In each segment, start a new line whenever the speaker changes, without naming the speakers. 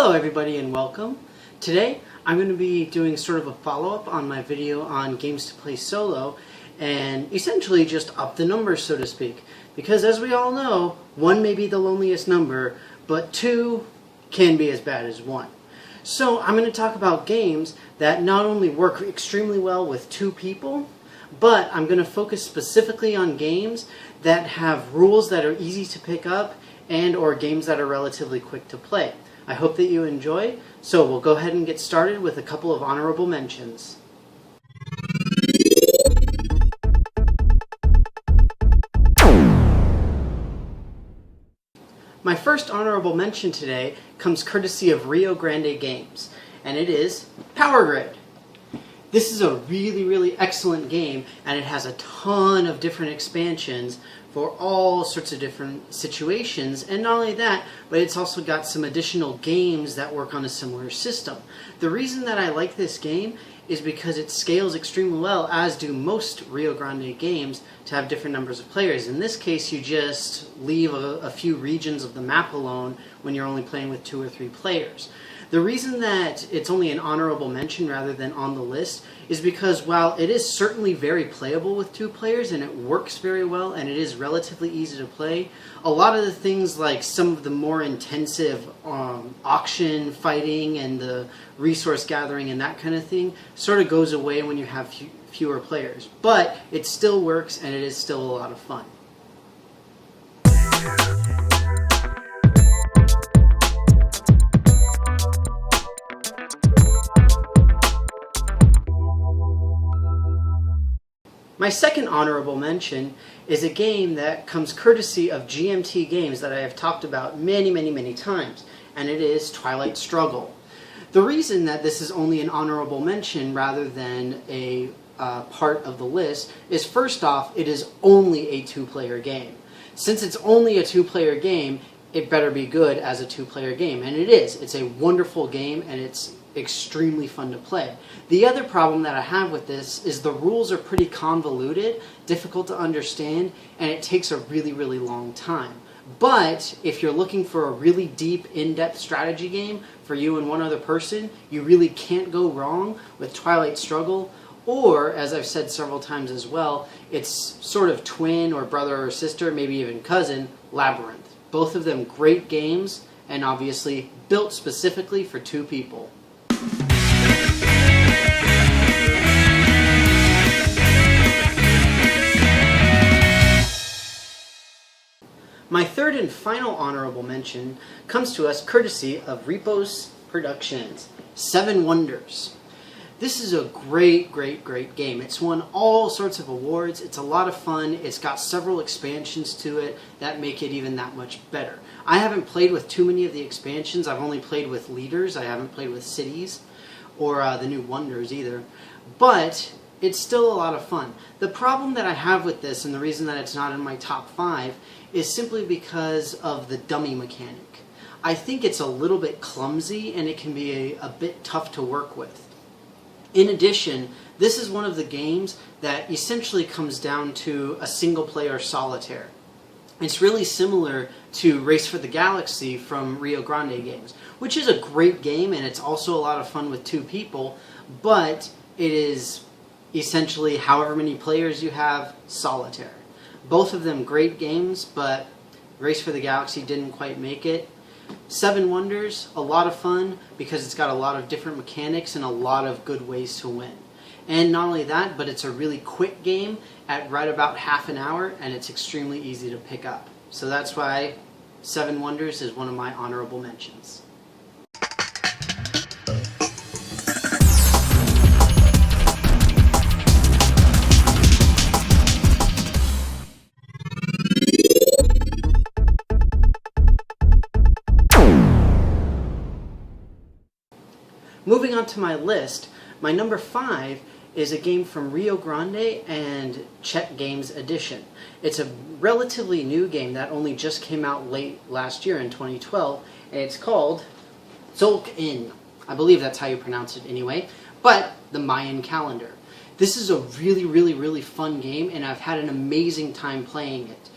Hello everybody and welcome. Today I'm going to be doing sort of a follow-up on my video on games to play solo and essentially just up the numbers, so to speak. Because as we all know, 1 may be the loneliest number, but 2 can be as bad as 1. So I'm going to talk about games that not only work extremely well with 2 people, but I'm going to focus specifically on games that have rules that are easy to pick up and or games that are relatively quick to play. I hope that you enjoy, so we'll go ahead and get started with a couple of honorable mentions. My first honorable mention today comes courtesy of Rio Grande Games, and it is Power Grid. This is a really excellent game, and it has a ton of different expansions for all sorts of different situations, and not only that, but it's also got some additional games that work on a similar system. The reason that I like this game is because it scales extremely well, as do most Rio Grande games, to have different numbers of players. In this case, you just leave a few regions of the map alone when you're only playing with 2 or 3 players. The reason that it's only an honorable mention rather than on the list is because while it is certainly very playable with 2 players and it works very well and it is relatively easy to play, a lot of the things like some of the more intensive auction fighting and the resource gathering and that kind of thing sort of goes away when you have fewer players. But it still works and it is still a lot of fun. My second honorable mention is a game that comes courtesy of GMT Games that I have talked about many times, and it is Twilight Struggle. The reason that this is only an honorable mention rather than a part of the list is, first off, it is only a 2-player game. Since it's only a 2-player game, it better be good as a 2-player game, and it is. It's a wonderful game, and it's extremely fun to play. The other problem that I have with this is the rules are pretty convoluted, difficult to understand, and it takes a really long time. But if you're looking for a really deep, in-depth strategy game for you and one other person, you really can't go wrong with Twilight Struggle, or, as I've said several times as well, it's sort of twin or brother or sister, maybe even cousin, Labyrinth. Both of them great games, and obviously built specifically for 2 people. My third and final honorable mention comes to us courtesy of Repos Productions, 7 Wonders. This is a great game. It's won all sorts of awards. It's a lot of fun. It's got several expansions to it that make it even that much better. I haven't played with too many of the expansions. I've only played with Leaders. I haven't played with Cities or the new Wonders either. But it's still a lot of fun. The problem that I have with this, and the reason that it's not in my top 5, is simply because of the dummy mechanic. I think it's a little bit clumsy and it can be a bit tough to work with. In addition, this is one of the games that essentially comes down to a single-player solitaire. It's really similar to Race for the Galaxy from Rio Grande Games, which is a great game and it's also a lot of fun with 2 people, but it is essentially however many players you have, solitaire. Both of them great games, but Race for the Galaxy didn't quite make it. 7 Wonders, a lot of fun because it's got a lot of different mechanics and a lot of good ways to win. And not only that, but it's a really quick game at right about half an hour, and it's extremely easy to pick up. So that's why 7 Wonders is one of my honorable mentions. Moving on to my list, my number 5 is a game from Rio Grande and Czech Games Edition. It's a relatively new game that only just came out late last year in 2012, and it's called Tzolk'in. I believe that's how you pronounce it anyway, but the Mayan Calendar. This is a really fun game, and I've had an amazing time playing it.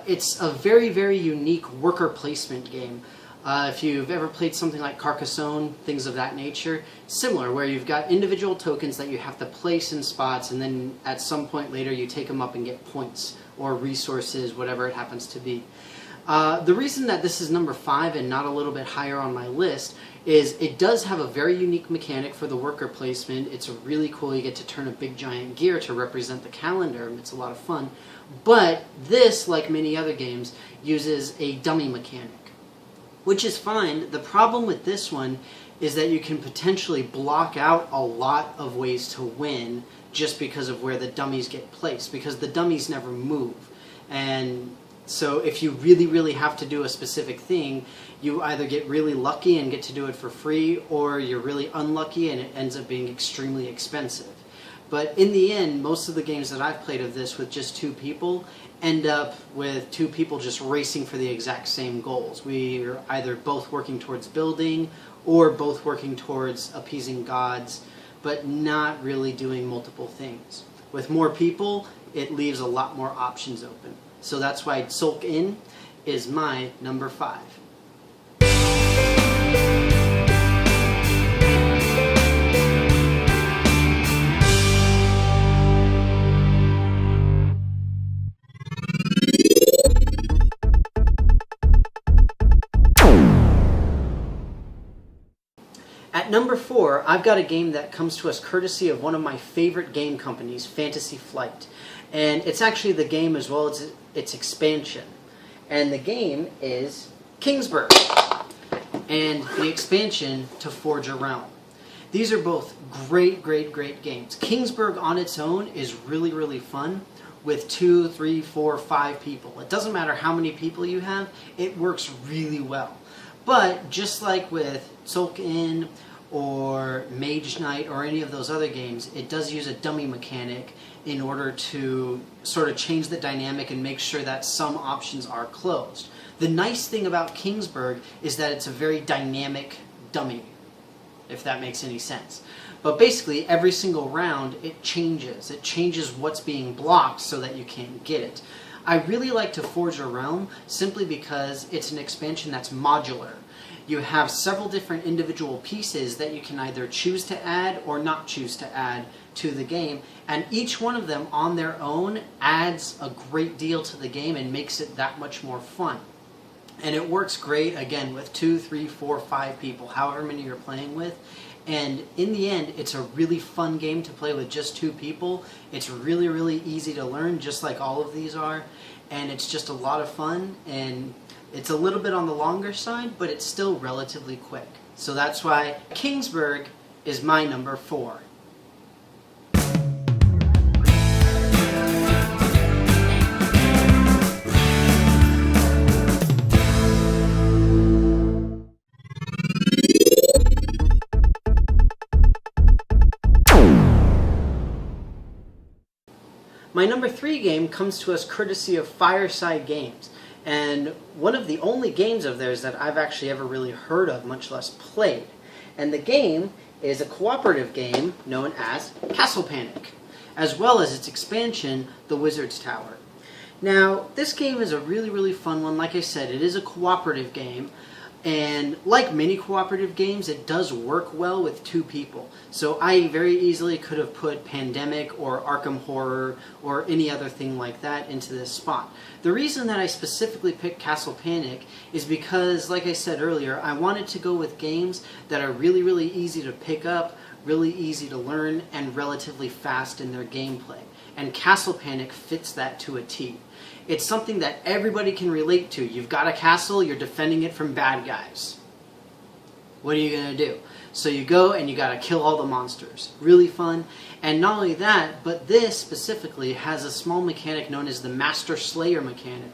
It's a very unique worker placement game. If you've ever played something like Carcassonne, things of that nature, similar, where you've got individual tokens that you have to place in spots, and then at some point later you take them up and get points or resources, whatever it happens to be. The reason that this is number 5 and not a little bit higher on my list is it does have a very unique mechanic for the worker placement. It's really cool. You get to turn a big giant gear to represent the calendar. It's a lot of fun. But this, like many other games, uses a dummy mechanic, which is fine. The problem with this one is that you can potentially block out a lot of ways to win just because of where the dummies get placed, because the dummies never move. And so if you really have to do a specific thing, you either get really lucky and get to do it for free, or you're really unlucky and it ends up being extremely expensive. But in the end, most of the games that I've played of this with just 2 people end up with 2 people just racing for the exact same goals. We are either both working towards building or both working towards appeasing gods, but not really doing multiple things. With more people, it leaves a lot more options open. So that's why Sulk In is my number 5. At number 4, I've got a game that comes to us courtesy of one of my favorite game companies, Fantasy Flight. And it's actually the game as well as its expansion. And the game is Kingsburg, and the expansion to Forge a Realm. These are both great games. Kingsburg on its own is really fun with 2, 3, 4, 5 people. It doesn't matter how many people you have, it works really well. But just like with Sulk In or Mage Knight or any of those other games, it does use a dummy mechanic in order to sort of change the dynamic and make sure that some options are closed. The nice thing about Kingsburg is that it's a very dynamic dummy, if that makes any sense. But basically, every single round, it changes. It changes what's being blocked so that you can't get it. I really like to Forge a Realm simply because it's an expansion that's modular. You have several different individual pieces that you can either choose to add or not choose to add to the game, and each one of them on their own adds a great deal to the game and makes it that much more fun. And it works great, again, with 2, 3, 4, 5 people, however many you're playing with. And in the end, it's a really fun game to play with just 2 people. It's really easy to learn, just like all of these are. And it's just a lot of fun, and it's a little bit on the longer side, but it's still relatively quick. So that's why Kingsburg is my number 4. My number 3 game comes to us courtesy of Fireside Games, and one of the only games of theirs that I've actually ever really heard of, much less played. And the game is a cooperative game known as Castle Panic, as well as its expansion, The Wizard's Tower. Now, this game is a really fun one. Like I said, it is a cooperative game. And like many cooperative games, it does work well with 2 people. So I very easily could have put Pandemic or Arkham Horror or any other thing like that into this spot. The reason that I specifically picked Castle Panic is because, like I said earlier, I wanted to go with games that are really easy to pick up, really easy to learn, and relatively fast in their gameplay. And Castle Panic fits that to a T. It's something that everybody can relate to. You've got a castle, you're defending it from bad guys. What are you going to do? So you go and you got to kill all the monsters. Really fun. And not only that, but this specifically has a small mechanic known as the Master Slayer mechanic,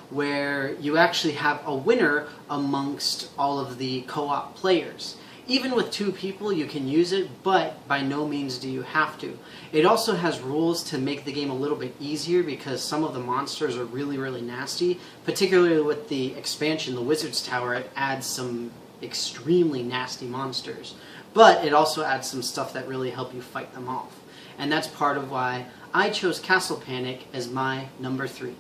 where you actually have a winner amongst all of the co-op players. Even with 2 people you can use it, but by no means do you have to. It also has rules to make the game a little bit easier because some of the monsters are really nasty. Particularly with the expansion, The Wizard's Tower, it adds some extremely nasty monsters. But it also adds some stuff that really help you fight them off. And that's part of why I chose Castle Panic as my number 3.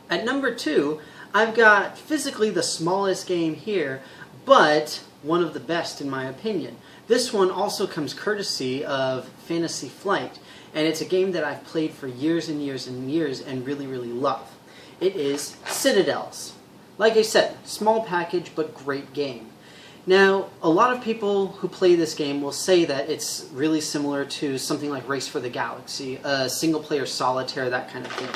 At number 2, I've got physically the smallest game here, but one of the best in my opinion. This one also comes courtesy of Fantasy Flight, and it's a game that I've played for years and years and years and really, really love. It is Citadels. Like I said, small package but great game. Now, a lot of people who play this game will say that it's really similar to something like Race for the Galaxy, a single-player solitaire, that kind of thing.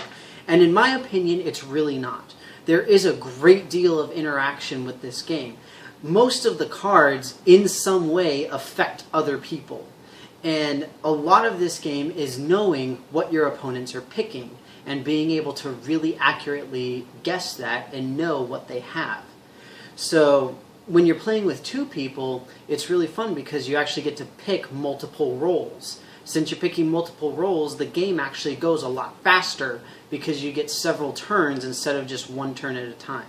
And in my opinion, it's really not. There is a great deal of interaction with this game. Most of the cards, in some way, affect other people. And a lot of this game is knowing what your opponents are picking and being able to really accurately guess that and know what they have. So when you're playing with 2 people, it's really fun because you actually get to pick multiple roles. Since you're picking multiple roles, the game actually goes a lot faster because you get several turns instead of just one turn at a time.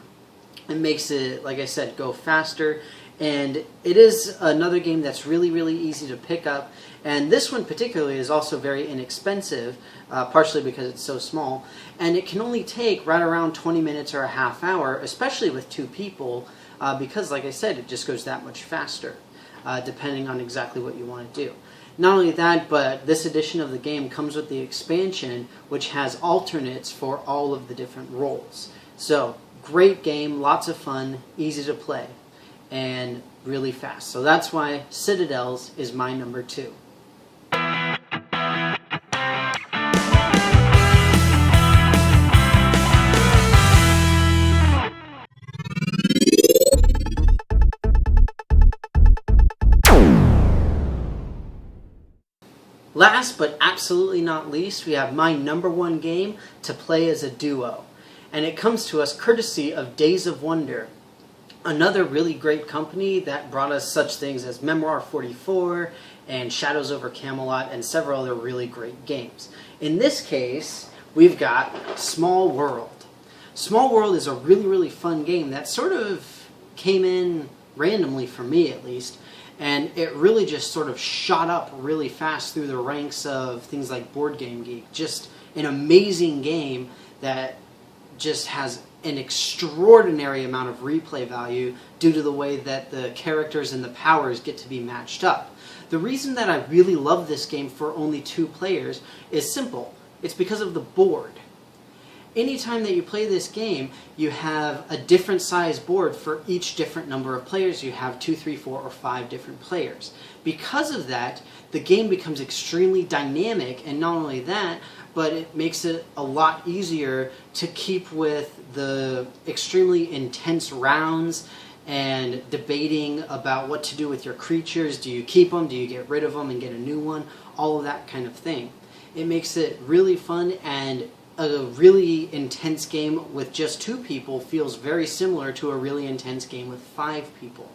It makes it, like I said, go faster, and it is another game that's really, really easy to pick up. And this one particularly is also very inexpensive, partially because it's so small, and it can only take right around 20 minutes or a half hour, especially with 2 people, because, like I said, it just goes that much faster, depending on exactly what you want to do. Not only that, but this edition of the game comes with the expansion, which has alternates for all of the different roles. So, great game, lots of fun, easy to play, and really fast. So that's why Citadels is my number 2. Last but absolutely not least, we have my number 1 game to play as a duo. And it comes to us courtesy of Days of Wonder, another really great company that brought us such things as Memoir 44 and Shadows over Camelot and several other really great games. In this case, we've got Small World. Small World is a really, really fun game that sort of came in randomly for me, at least. And it really just sort of shot up really fast through the ranks of things like Board Game Geek. Just an amazing game that just has an extraordinary amount of replay value due to the way that the characters and the powers get to be matched up. The reason that I really love this game for only 2 players is simple. It's because of the board. Anytime that you play this game, you have a different size board for each different number of players. You have 2, 3, 4, or 5 different players. Because of that, the game becomes extremely dynamic, and not only that, but it makes it a lot easier to keep with the extremely intense rounds and debating about what to do with your creatures. Do you keep them? Do you get rid of them and get a new one? All of that kind of thing. It makes it really fun, and a really intense game with just 2 people feels very similar to a really intense game with 5 people.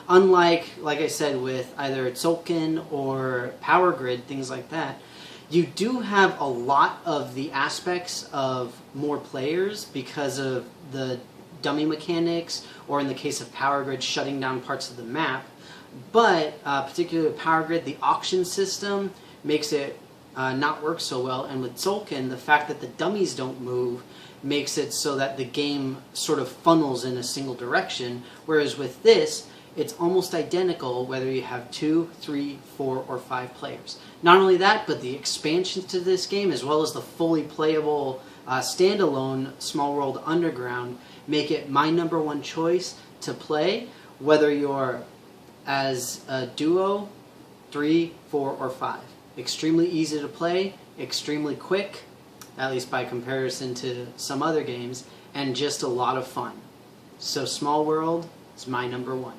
Unlike, like I said, with either Tzolk'in or Power Grid, things like that, you do have a lot of the aspects of more players because of the dummy mechanics, or in the case of Power Grid, shutting down parts of the map. But particularly with Power Grid, the auction system makes it not work so well, and with Tzolk'in, the fact that the dummies don't move makes it so that the game sort of funnels in a single direction, whereas with this, it's almost identical whether you have 2, 3, 4, or 5 players. Not only that, but the expansions to this game, as well as the fully playable standalone Small World Underground, make it my number 1 choice to play, whether you're as a duo, 3, 4, or 5. Extremely easy to play, extremely quick, at least by comparison to some other games, and just a lot of fun. So Small World is my number 1.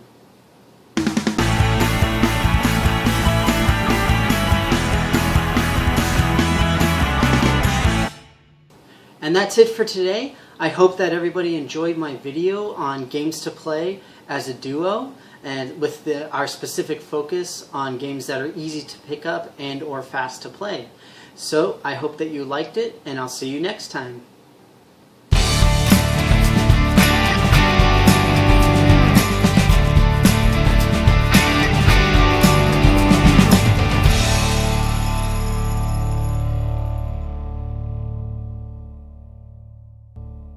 And that's it for today. I hope that everybody enjoyed my video on games to play as a duo, and with our specific focus on games that are easy to pick up and or fast to play. So I hope that you liked it, and I'll see you next time.